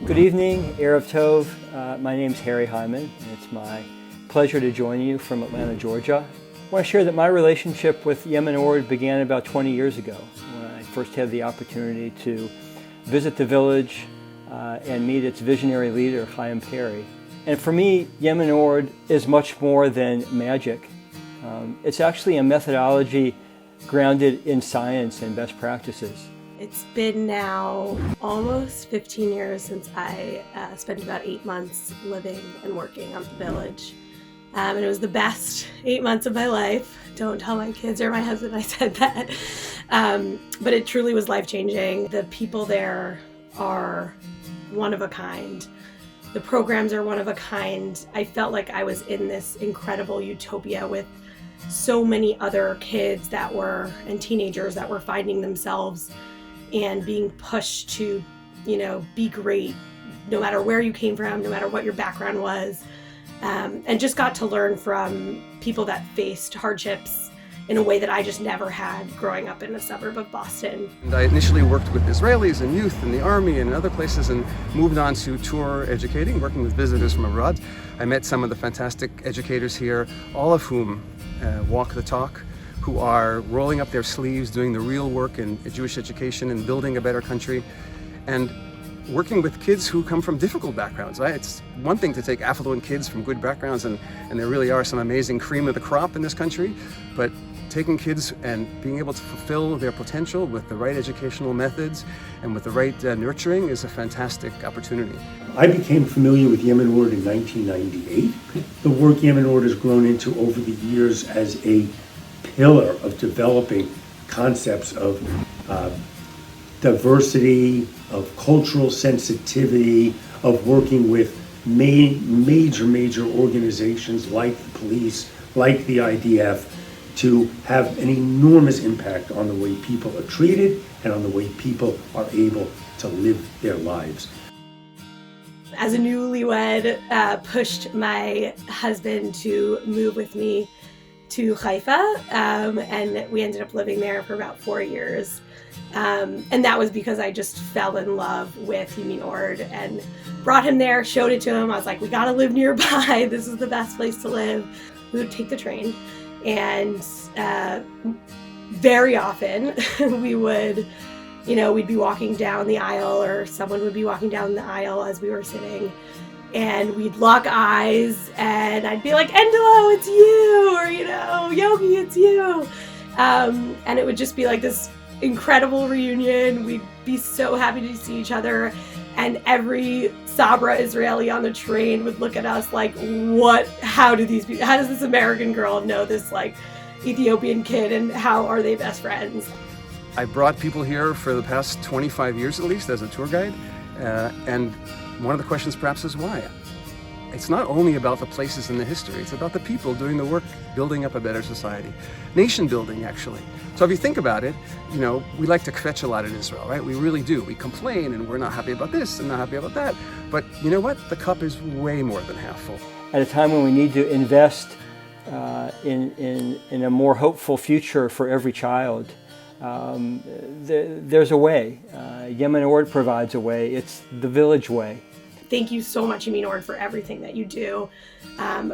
Good evening, Erev Tov. My name's Harry Hyman, and it's my pleasure to join you from Atlanta, Georgia. I want to share that my relationship with Yemin Orde began about 20 years ago when I first had the opportunity to visit the village and meet its visionary leader, Chaim Perry. And for me, Yemin Orde is much more than magic. It's actually a methodology grounded in science and best practices. It's been now almost 15 years since I spent about 8 months living and working on the village. And it was the best 8 months of my life. Don't tell my kids or my husband I said that. But it truly was life-changing. The people there are one of a kind. The programs are one of a kind. I felt like I was in this incredible utopia with so many other kids and teenagers that were finding themselves and being pushed to, be great, no matter where you came from, no matter what your background was, and just got to learn from people that faced hardships in a way that I just never had growing up in a suburb of Boston. And I initially worked with Israelis and youth in the army and other places, and moved on to tour educating, working with visitors from abroad. I met some of the fantastic educators here, all of whom walk the talk, who are rolling up their sleeves, doing the real work in Jewish education and building a better country, and working with kids who come from difficult backgrounds. Right? It's one thing to take affluent kids from good backgrounds, and there really are some amazing cream of the crop in this country, but taking kids and being able to fulfill their potential with the right educational methods and with the right nurturing is a fantastic opportunity. I became familiar with Yemin Orde in 1998. The work Yemin Orde has grown into over the years as a pillar of developing concepts of diversity, of cultural sensitivity, of working with major organizations like the police, like the IDF, to have an enormous impact on the way people are treated and on the way people are able to live their lives. As a newlywed, pushed my husband to move with me to Haifa, and we ended up living there for about 4 years. And that was because I just fell in love with Yemin Orde and brought him there, showed it to him. I was like, we gotta live nearby. This is the best place to live. We would take the train, and very often we would, we'd be walking down the aisle, or someone would be walking down the aisle as we were sitting, and we'd lock eyes, and I'd be like, Endelo, it's you, or, Yogi, it's you. And it would just be like this incredible reunion. We'd be so happy to see each other. And every Sabra Israeli on the train would look at us like, how does this American girl know this Ethiopian kid, and how are they best friends? I brought people here for the past 25 years at least as a tour guide, and one of the questions perhaps is why. It's not only about the places and the history, it's about the people doing the work, building up a better society. Nation building, actually. So if you think about it, we like to kvetch a lot in Israel, right? We really do. We complain and we're not happy about this and not happy about that. But you know what? The cup is way more than half full. At a time when we need to invest in a more hopeful future for every child, there's a way. Yemin Orde provides a way. It's the village way. Thank you so much, Yemin Orde, for everything that you do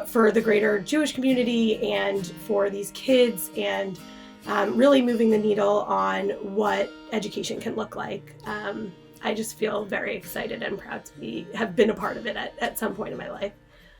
for the greater Jewish community and for these kids, and really moving the needle on what education can look like. I just feel very excited and proud to have been a part of it at some point in my life.